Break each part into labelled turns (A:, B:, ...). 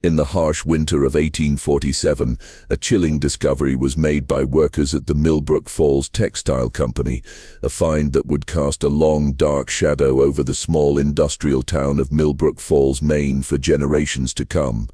A: In the harsh winter of 1847, a chilling discovery was made by workers at the Millbrook Falls Textile Company, a find that would cast a long, dark shadow over the small industrial town of Millbrook Falls, Maine for generations to come.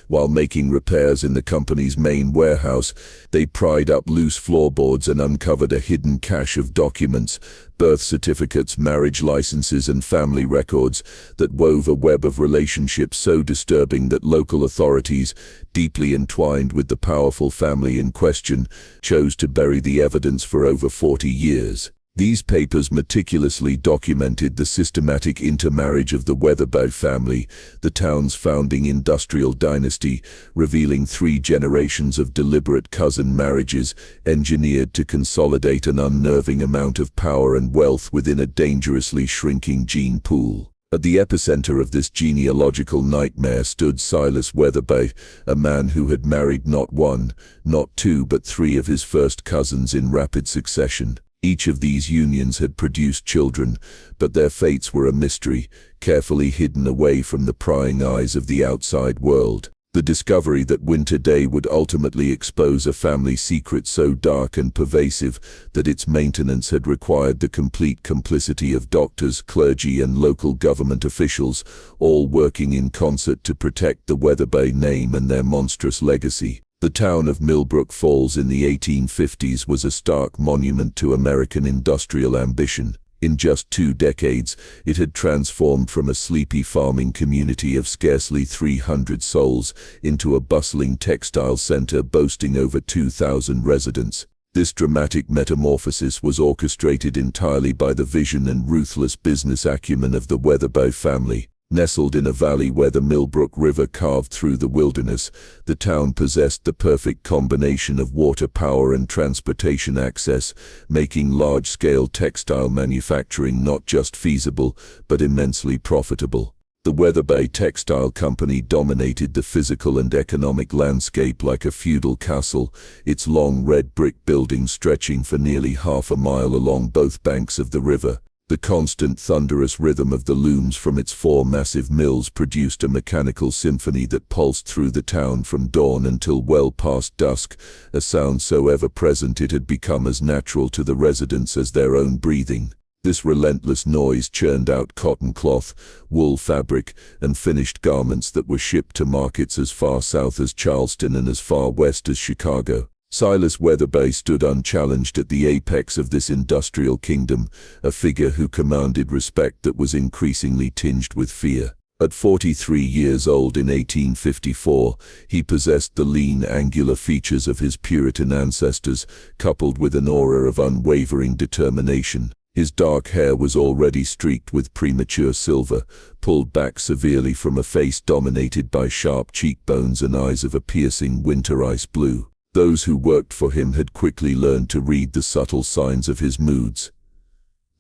A: While making repairs in the company's main warehouse, they pried up loose floorboards and uncovered a hidden cache of documents, birth certificates, marriage licenses, and family records that wove a web of relationships so disturbing that local authorities, deeply entwined with the powerful family in question, chose to bury the evidence for over 40 years. These papers meticulously documented the systematic intermarriage of the Weatherbe family, the town's founding industrial dynasty, revealing 3 generations of deliberate cousin marriages engineered to consolidate an unnerving amount of power and wealth within a dangerously shrinking gene pool. At the epicenter of this genealogical nightmare stood Silas Weatherbe, a man who had married not 1, not 2, but 3 of his first cousins in rapid succession. Each of these unions had produced children, but their fates were a mystery, carefully hidden away from the prying eyes of the outside world. The discovery that winter day would ultimately expose a family secret so dark and pervasive that its maintenance had required the complete complicity of doctors, clergy, and local government officials, all working in concert to protect the Weatherbe name and their monstrous legacy. The town of Millbrook Falls in the 1850s was a stark monument to American industrial ambition. In just 2 decades, it had transformed from a sleepy farming community of scarcely 300 souls into a bustling textile center boasting over 2,000 residents. This dramatic metamorphosis was orchestrated entirely by the vision and ruthless business acumen of the Weatherbe family. Nestled in a valley where the Millbrook River carved through the wilderness, the town possessed the perfect combination of water power and transportation access, making large-scale textile manufacturing not just feasible, but immensely profitable. The Weatherbe Textile Company dominated the physical and economic landscape like a feudal castle, its long red brick buildings stretching for nearly half a mile along both banks of the river. The constant thunderous rhythm of the looms from its 4 massive mills produced a mechanical symphony that pulsed through the town from dawn until well past dusk, a sound so ever-present it had become as natural to the residents as their own breathing. This relentless noise churned out cotton cloth, wool fabric, and finished garments that were shipped to markets as far south as Charleston and as far west as Chicago. Silas Weatherbe stood unchallenged at the apex of this industrial kingdom, a figure who commanded respect that was increasingly tinged with fear. At 43 years old in 1854, he possessed the lean, angular features of his Puritan ancestors, coupled with an aura of unwavering determination. His dark hair was already streaked with premature silver, pulled back severely from a face dominated by sharp cheekbones and eyes of a piercing winter ice blue. Those who worked for him had quickly learned to read the subtle signs of his moods.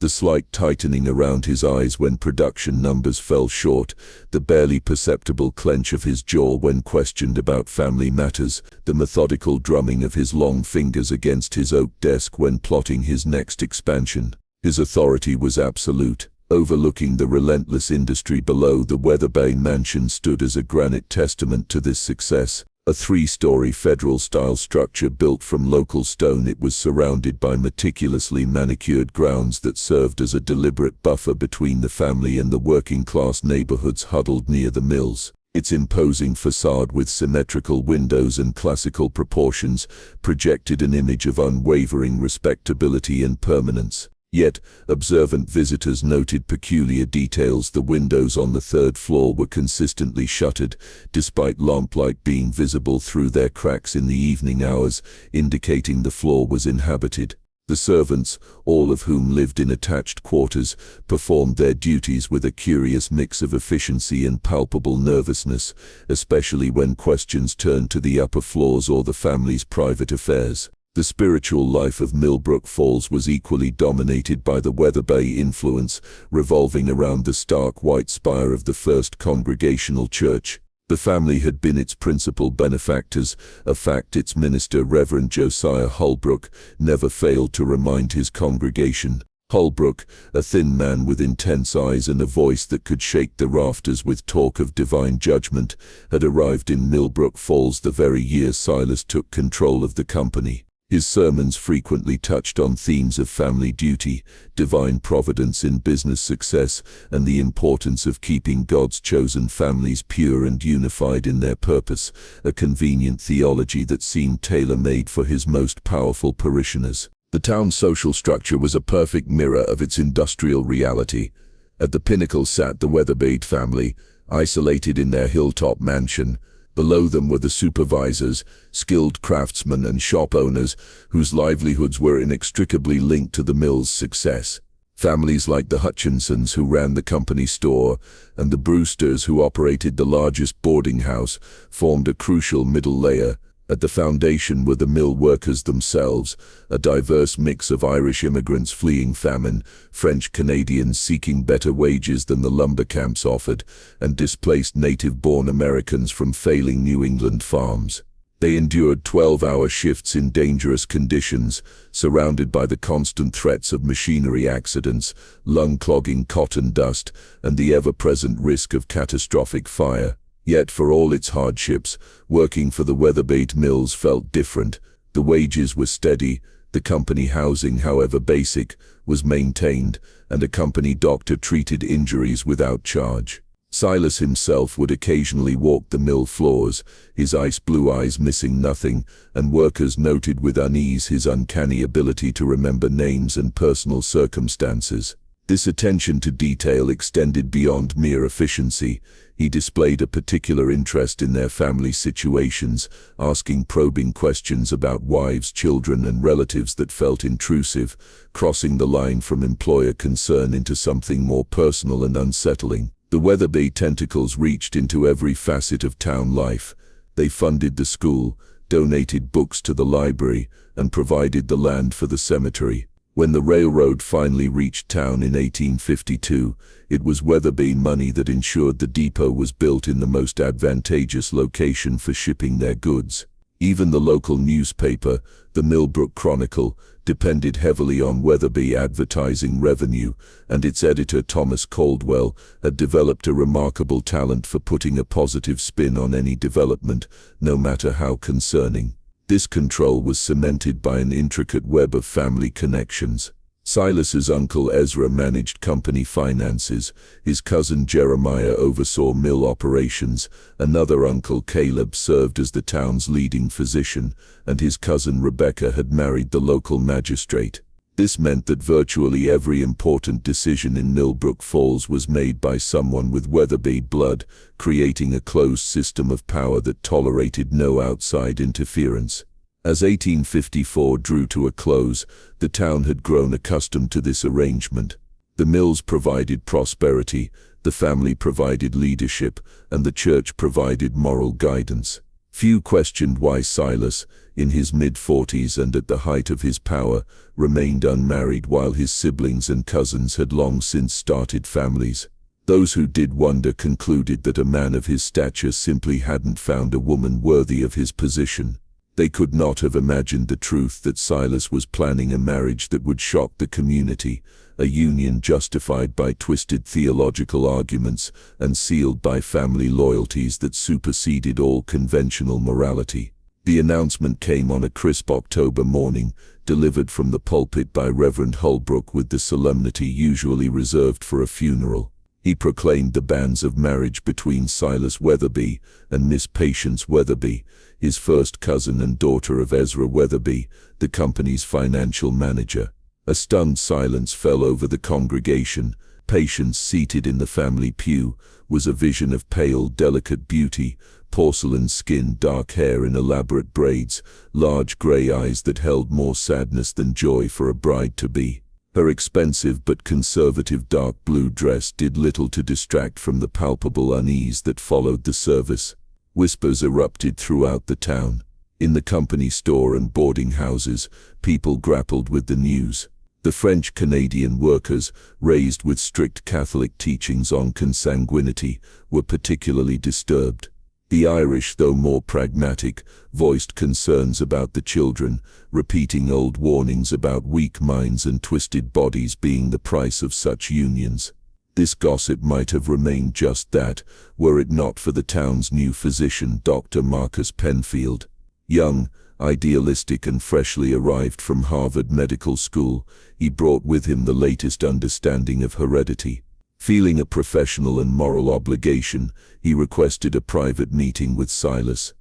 A: The slight tightening around his eyes when production numbers fell short, the barely perceptible clench of his jaw when questioned about family matters, the methodical drumming of his long fingers against his oak desk when plotting his next expansion. His authority was absolute. Overlooking the relentless industry below, the Weatherbe mansion stood as a granite testament to this success. A 3-story federal-style structure built from local stone, it was surrounded by meticulously manicured grounds that served as a deliberate buffer between the family and the working-class neighborhoods huddled near the mills. Its imposing facade with symmetrical windows and classical proportions projected an image of unwavering respectability and permanence. Yet, observant visitors noted peculiar details. The windows on the 3rd floor were consistently shuttered, despite lamplight being visible through their cracks in the evening hours, indicating the floor was inhabited. The servants, all of whom lived in attached quarters, performed their duties with a curious mix of efficiency and palpable nervousness, especially when questions turned to the upper floors or the family's private affairs. The spiritual life of Millbrook Falls was equally dominated by the Weatherbe influence, revolving around the stark white spire of the First Congregational Church. The family had been its principal benefactors, a fact its minister, Reverend Josiah Holbrook, never failed to remind his congregation. Holbrook, a thin man with intense eyes and a voice that could shake the rafters with talk of divine judgment, had arrived in Millbrook Falls the very year Silas took control of the company. His sermons frequently touched on themes of family duty, divine providence in business success, and the importance of keeping God's chosen families pure and unified in their purpose, a convenient theology that seemed tailor-made for his most powerful parishioners. The town's social structure was a perfect mirror of its industrial reality. At the pinnacle sat the Weatherbe family, isolated in their hilltop mansion. Below them were the supervisors, skilled craftsmen and shop owners whose livelihoods were inextricably linked to the mill's success. Families like the Hutchinsons, who ran the company store, and the Brewsters, who operated the largest boarding house, formed a crucial middle layer. At the foundation were the mill workers themselves, a diverse mix of Irish immigrants fleeing famine, French Canadians seeking better wages than the lumber camps offered, and displaced native-born Americans from failing New England farms. They endured 12-hour shifts in dangerous conditions, surrounded by the constant threats of machinery accidents, lung-clogging cotton dust, and the ever-present risk of catastrophic fire. Yet for all its hardships, working for the Weatherbe mills felt different. The wages were steady, the company housing, however basic, was maintained, and a company doctor treated injuries without charge. Silas himself would occasionally walk the mill floors, his ice-blue eyes missing nothing, and workers noted with unease his uncanny ability to remember names and personal circumstances. This attention to detail extended beyond mere efficiency. He displayed a particular interest in their family situations, asking probing questions about wives, children, and relatives that felt intrusive, crossing the line from employer concern into something more personal and unsettling. The Weatherbe tentacles reached into every facet of town life. They funded the school, donated books to the library, and provided the land for the cemetery. When the railroad finally reached town in 1852, it was Weatherbe money that ensured the depot was built in the most advantageous location for shipping their goods. Even the local newspaper, the Millbrook Chronicle, depended heavily on Weatherbe advertising revenue, and its editor Thomas Caldwell had developed a remarkable talent for putting a positive spin on any development, no matter how concerning. This control was cemented by an intricate web of family connections. Silas's uncle Ezra managed company finances, his cousin Jeremiah oversaw mill operations, another uncle Caleb served as the town's leading physician, and his cousin Rebecca had married the local magistrate. This meant that virtually every important decision in Millbrook Falls was made by someone with Weatherbe blood, creating a closed system of power that tolerated no outside interference. As 1854 drew to a close, the town had grown accustomed to this arrangement. The mills provided prosperity, the family provided leadership, and the church provided moral guidance. Few questioned why Silas, in his mid-40s and at the height of his power, remained unmarried while his siblings and cousins had long since started families. Those who did wonder concluded that a man of his stature simply hadn't found a woman worthy of his position. They could not have imagined the truth that Silas was planning a marriage that would shock the community, a union justified by twisted theological arguments and sealed by family loyalties that superseded all conventional morality. The announcement came on a crisp October morning, delivered from the pulpit by Reverend Holbrook with the solemnity usually reserved for a funeral. He proclaimed the banns of marriage between Silas Weatherbe and Miss Patience Weatherbe, his first cousin and daughter of Ezra Weatherbe, the company's financial manager. A stunned silence fell over the congregation. Patience, seated in the family pew, was a vision of pale, delicate beauty, porcelain skin, dark hair in elaborate braids, large gray eyes that held more sadness than joy for a bride-to-be. Her expensive but conservative dark blue dress did little to distract from the palpable unease that followed the service. Whispers erupted throughout the town. In the company store and boarding houses, people grappled with the news. The French-Canadian workers, raised with strict Catholic teachings on consanguinity, were particularly disturbed. The Irish, though more pragmatic, voiced concerns about the children, repeating old warnings about weak minds and twisted bodies being the price of such unions. This gossip might have remained just that, were it not for the town's new physician, Dr. Marcus Penfield. Young, idealistic and freshly arrived from Harvard Medical School, he brought with him the latest understanding of heredity. Feeling a professional and moral obligation, he requested a private meeting with Silas.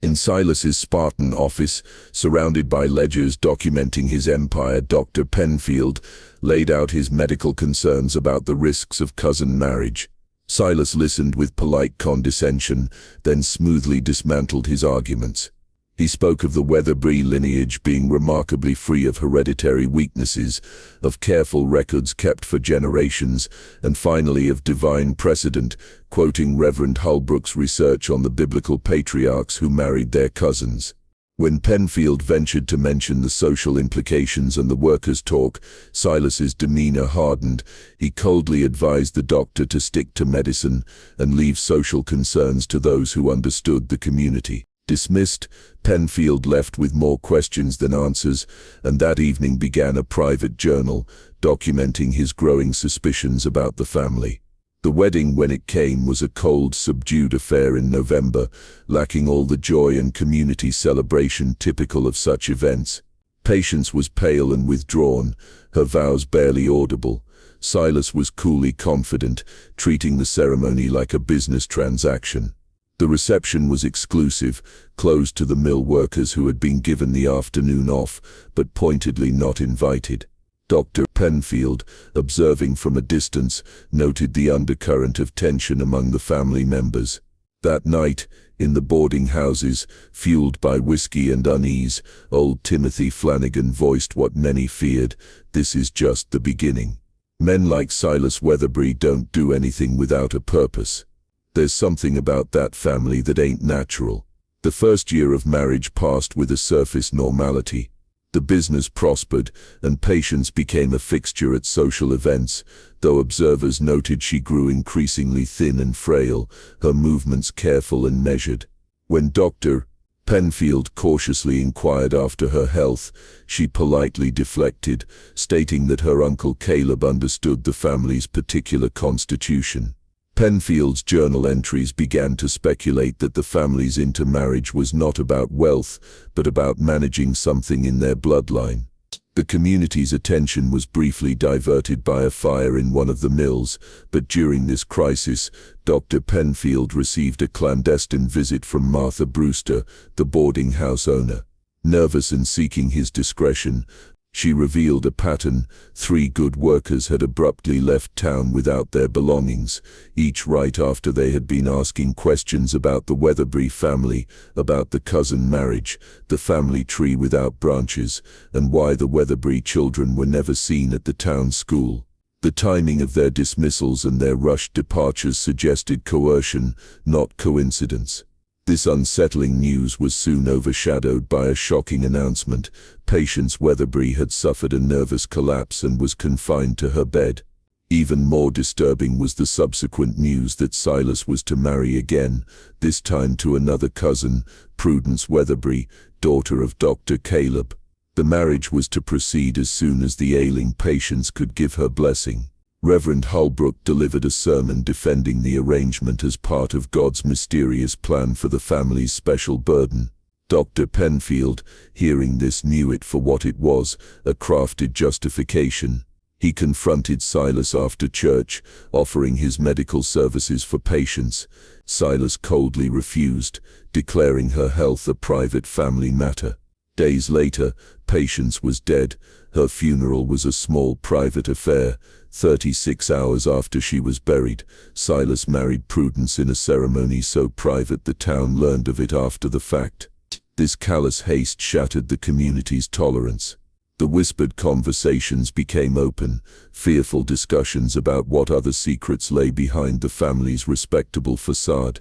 A: In Silas's Spartan office, surrounded by ledgers documenting his empire, Dr. Penfield laid out his medical concerns about the risks of cousin marriage. Silas listened with polite condescension, then smoothly dismantled his arguments. He spoke of the Weatherbe lineage being remarkably free of hereditary weaknesses, of careful records kept for generations, and finally of divine precedent, quoting Reverend Holbrook's research on the biblical patriarchs who married their cousins. When Penfield ventured to mention the social implications and the workers' talk, Silas's demeanor hardened. He coldly advised the doctor to stick to medicine and leave social concerns to those who understood the community. Dismissed, Penfield left with more questions than answers, and that evening began a private journal, documenting his growing suspicions about the family. The wedding, when it came, was a cold, subdued affair in November, lacking all the joy and community celebration typical of such events. Patience was pale and withdrawn, her vows barely audible. Silas was coolly confident, treating the ceremony like a business transaction. The reception was exclusive, closed to the mill workers who had been given the afternoon off, but pointedly not invited. Dr. Penfield, observing from a distance, noted the undercurrent of tension among the family members. That night, in the boarding houses, fueled by whiskey and unease, old Timothy Flanagan voiced what many feared: this is just the beginning. Men like Silas Weatherbe don't do anything without a purpose. There's something about that family that ain't natural. The first year of marriage passed with a surface normality. The business prospered, and Patience became a fixture at social events, though observers noted she grew increasingly thin and frail, her movements careful and measured. When Dr. Penfield cautiously inquired after her health, she politely deflected, stating that her Uncle Caleb understood the family's particular constitution. Penfield's journal entries began to speculate that the family's intermarriage was not about wealth, but about managing something in their bloodline. The community's attention was briefly diverted by a fire in one of the mills, but during this crisis, Dr. Penfield received a clandestine visit from Martha Brewster, the boarding house owner. Nervous and seeking his discretion, she revealed a pattern. 3 good workers had abruptly left town without their belongings, each right after they had been asking questions about the Weatherbe family, about the cousin marriage, the family tree without branches, and why the Weatherbe children were never seen at the town school. The timing of their dismissals and their rushed departures suggested coercion, not coincidence. This unsettling news was soon overshadowed by a shocking announcement. Patience Weatherbe had suffered a nervous collapse and was confined to her bed. Even more disturbing was the subsequent news that Silas was to marry again, this time to another cousin, Prudence Weatherbe, daughter of Dr. Caleb. The marriage was to proceed as soon as the ailing Patience could give her blessing. Reverend Holbrook delivered a sermon defending the arrangement as part of God's mysterious plan for the family's special burden. Dr. Penfield, hearing this, knew it for what it was, a crafted justification. He confronted Silas after church, offering his medical services for Patience. Silas coldly refused, declaring her health a private family matter. Days later, Patience was dead. Her funeral was a small private affair. 36 hours after she was buried, Silas married Prudence in a ceremony so private the town learned of it after the fact. This callous haste shattered the community's tolerance. The whispered conversations became open, fearful discussions about what other secrets lay behind the family's respectable facade.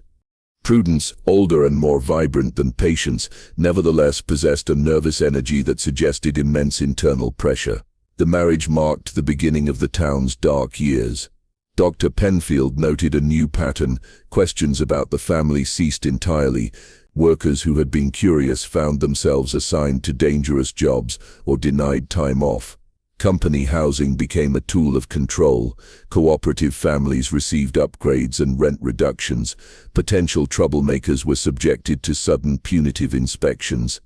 A: Prudence, older and more vibrant than Patience, nevertheless possessed a nervous energy that suggested immense internal pressure. The marriage marked the beginning of the town's dark years. Dr. Penfield noted a new pattern. Questions about the family ceased entirely. Workers who had been curious found themselves assigned to dangerous jobs or denied time off. Company housing became a tool of control. Cooperative families received upgrades and rent reductions. Potential troublemakers were subjected to sudden punitive inspections.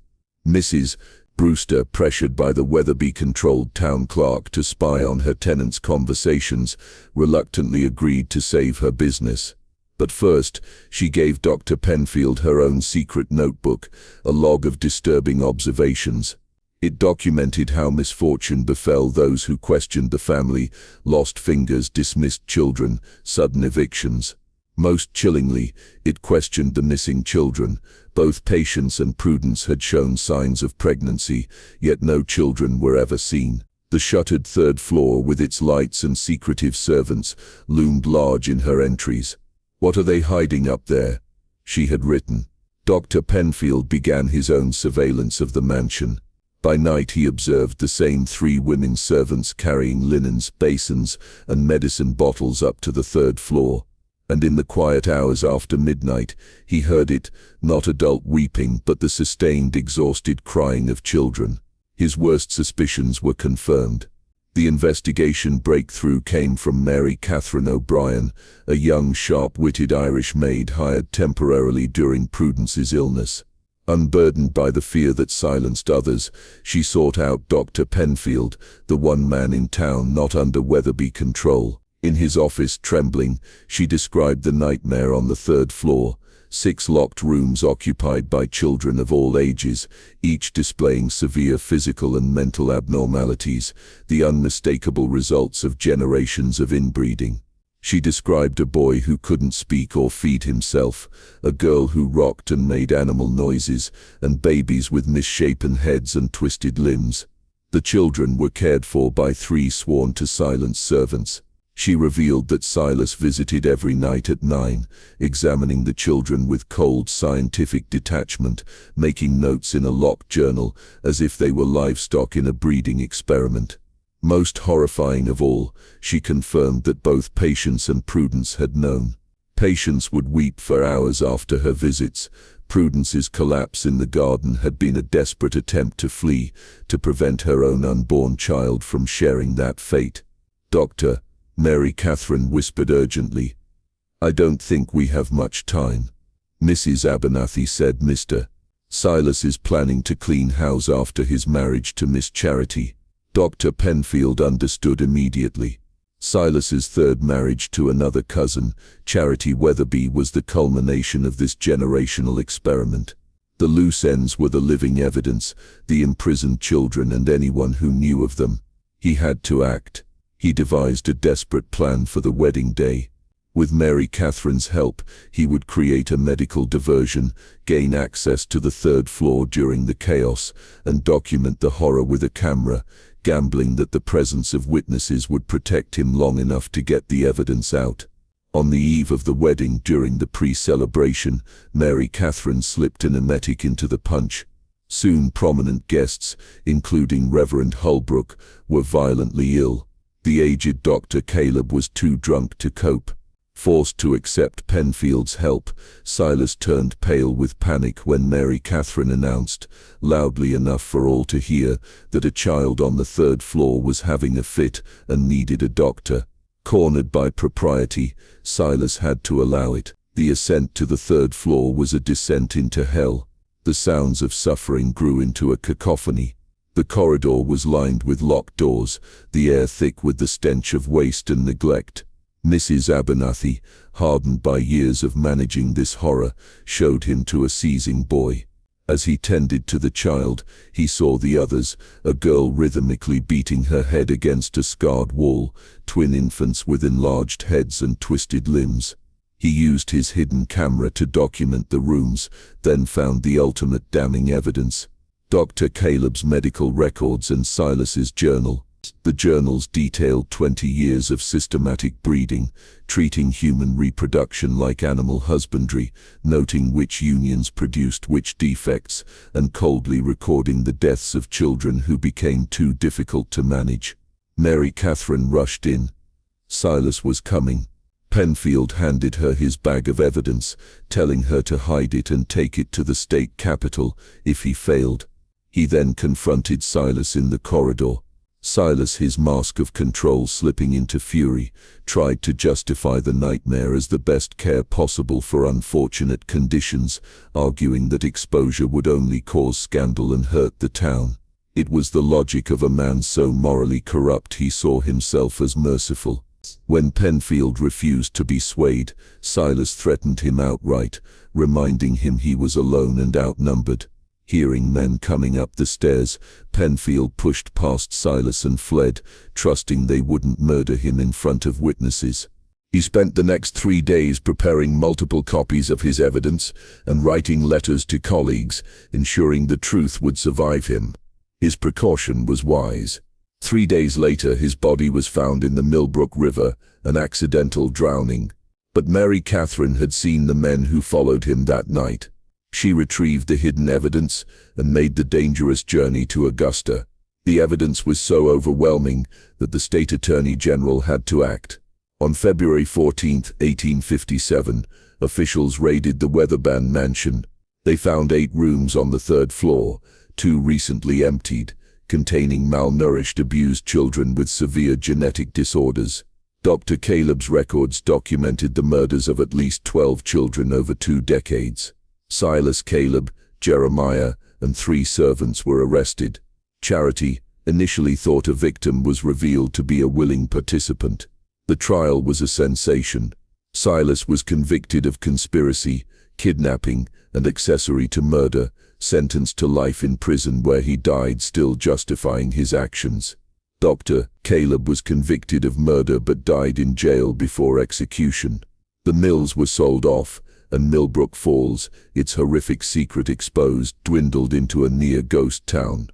A: Mrs. Brewster, pressured by the Weatherbe-controlled town clerk to spy on her tenants' conversations, reluctantly agreed to save her business. But first, she gave Dr. Penfield her own secret notebook, a log of disturbing observations. It documented how misfortune befell those who questioned the family: lost fingers, dismissed children, sudden evictions. Most chillingly, it questioned the missing children. Both Patience and Prudence had shown signs of pregnancy, yet no children were ever seen. The shuttered third floor, with its lights and secretive servants, loomed large in her entries. "What are they hiding up there?" she had written. Dr. Penfield began his own surveillance of the mansion. By night he observed the same 3 women servants carrying linens, basins, and medicine bottles up to the 3rd floor. And in the quiet hours after midnight, he heard it, not adult weeping, but the sustained, exhausted crying of children. His worst suspicions were confirmed. The investigation breakthrough came from Mary Catherine O'Brien, a young, sharp-witted Irish maid hired temporarily during Prudence's illness. Unburdened by the fear that silenced others, she sought out Dr. Penfield, the one man in town not under Weatherbe control. In his office, trembling, she described the nightmare on the 3rd floor: 6 locked rooms occupied by children of all ages, each displaying severe physical and mental abnormalities, the unmistakable results of generations of inbreeding. She described a boy who couldn't speak or feed himself, a girl who rocked and made animal noises, and babies with misshapen heads and twisted limbs. The children were cared for by 3 sworn to silence servants. She revealed that Silas visited every night at 9, examining the children with cold scientific detachment, making notes in a locked journal as if they were livestock in a breeding experiment. Most horrifying of all, she confirmed that both Patience and Prudence had known. Patience would weep for hours after her visits. Prudence's collapse in the garden had been a desperate attempt to flee, to prevent her own unborn child from sharing that fate. "Doctor," Mary Catherine whispered urgently, "I don't think we have much time." Mrs. Abernathy said, "Mr. Silas is planning to clean house after his marriage to Miss Charity." Dr. Penfield understood immediately. Silas's 3rd marriage to another cousin, Charity Weatherbe, was the culmination of this generational experiment. The loose ends were the living evidence, the imprisoned children and anyone who knew of them. He had to act. He devised a desperate plan for the wedding day. With Mary Catherine's help, he would create a medical diversion, gain access to the 3rd floor during the chaos, and document the horror with a camera, gambling that the presence of witnesses would protect him long enough to get the evidence out. On the eve of the wedding, during the pre-celebration, Mary Catherine slipped an emetic into the punch. Soon prominent guests, including Reverend Holbrook, were violently ill. The aged Dr. Caleb was too drunk to cope. Forced to accept Penfield's help, Silas turned pale with panic when Mary Catherine announced, loudly enough for all to hear, that a child on the 3rd floor was having a fit and needed a doctor. Cornered by propriety, Silas had to allow it. The ascent to the 3rd floor was a descent into hell. The sounds of suffering grew into a cacophony. The corridor was lined with locked doors, the air thick with the stench of waste and neglect. Mrs. Abernathy, hardened by years of managing this horror, showed him to a seizing boy. As he tended to the child, he saw the others, a girl rhythmically beating her head against a scarred wall, 2 infants with enlarged heads and twisted limbs. He used his hidden camera to document the rooms, then found the ultimate damning evidence: Dr. Caleb's medical records and Silas's journal. The journals detailed 20 years of systematic breeding, treating human reproduction like animal husbandry, noting which unions produced which defects, and coldly recording the deaths of children who became too difficult to manage. Mary Catherine rushed in. Silas was coming. Penfield handed her his bag of evidence, telling her to hide it and take it to the state capitol if he failed. He then confronted Silas in the corridor. Silas, his mask of control slipping into fury, tried to justify the nightmare as the best care possible for unfortunate conditions, arguing that exposure would only cause scandal and hurt the town. It was the logic of a man so morally corrupt he saw himself as merciful. When Penfield refused to be swayed, Silas threatened him outright, reminding him he was alone and outnumbered. Hearing men coming up the stairs, Penfield pushed past Silas and fled, trusting they wouldn't murder him in front of witnesses. He spent the next 3 days preparing multiple copies of his evidence and writing letters to colleagues, ensuring the truth would survive him. His precaution was wise. 3 days later, his body was found in the Millbrook River, an accidental drowning. But Mary Catherine had seen the men who followed him that night. She retrieved the hidden evidence and made the dangerous journey to Augusta. The evidence was so overwhelming that the state attorney general had to act. On February 14, 1857, officials raided the Weatherbe mansion. They found 8 rooms on the 3rd floor, 2 recently emptied, containing malnourished, abused children with severe genetic disorders. Dr. Caleb's records documented the murders of at least 12 children over 2 decades. Silas, Caleb, Jeremiah, and 3 servants were arrested. Charity, initially thought a victim, was revealed to be a willing participant. The trial was a sensation. Silas was convicted of conspiracy, kidnapping, and accessory to murder, sentenced to life in prison where he died, still justifying his actions. Dr. Caleb was convicted of murder but died in jail before execution. The mills were sold off, and Millbrook Falls, its horrific secret exposed, dwindled into a near ghost town.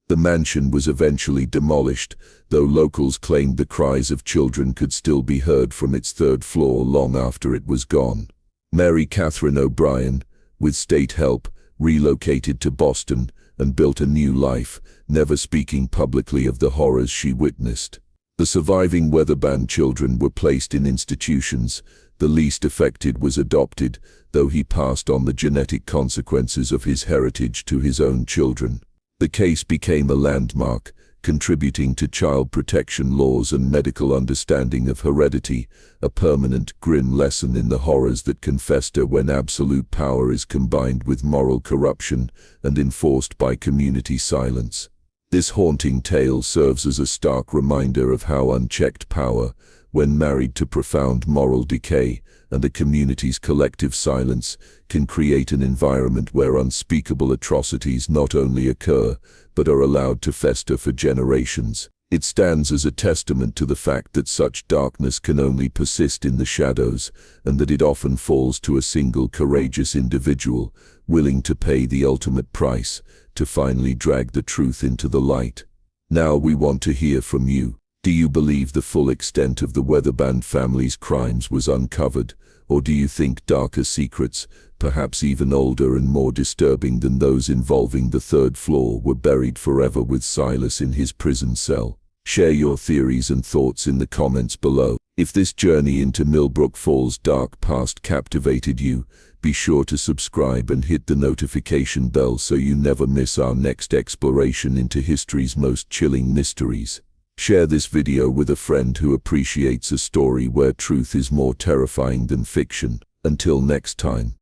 A: The mansion was eventually demolished, though locals claimed the cries of children could still be heard from its 3rd floor long after it was gone. Mary Catherine O'Brien, with state help, relocated to Boston and built a new life, never speaking publicly of the horrors she witnessed. The surviving Weatherbe children were placed in institutions. The least affected was adopted, though he passed on the genetic consequences of his heritage to his own children. The case became a landmark, contributing to child protection laws and medical understanding of heredity, a permanent, grim lesson in the horrors that can fester when absolute power is combined with moral corruption and enforced by community silence. This haunting tale serves as a stark reminder of how unchecked power, when married to profound moral decay and a community's collective silence, can create an environment where unspeakable atrocities not only occur, but are allowed to fester for generations. It stands as a testament to the fact that such darkness can only persist in the shadows, and that it often falls to a single courageous individual, willing to pay the ultimate price, to finally drag the truth into the light. Now we want to hear from you. Do you believe the full extent of the Weatherbe family's crimes was uncovered, or do you think darker secrets, perhaps even older and more disturbing than those involving the 3rd floor, were buried forever with Silas in his prison cell? Share your theories and thoughts in the comments below. If this journey into Millbrook Falls' dark past captivated you, be sure to subscribe and hit the notification bell so you never miss our next exploration into history's most chilling mysteries. Share this video with a friend who appreciates a story where truth is more terrifying than fiction. Until next time.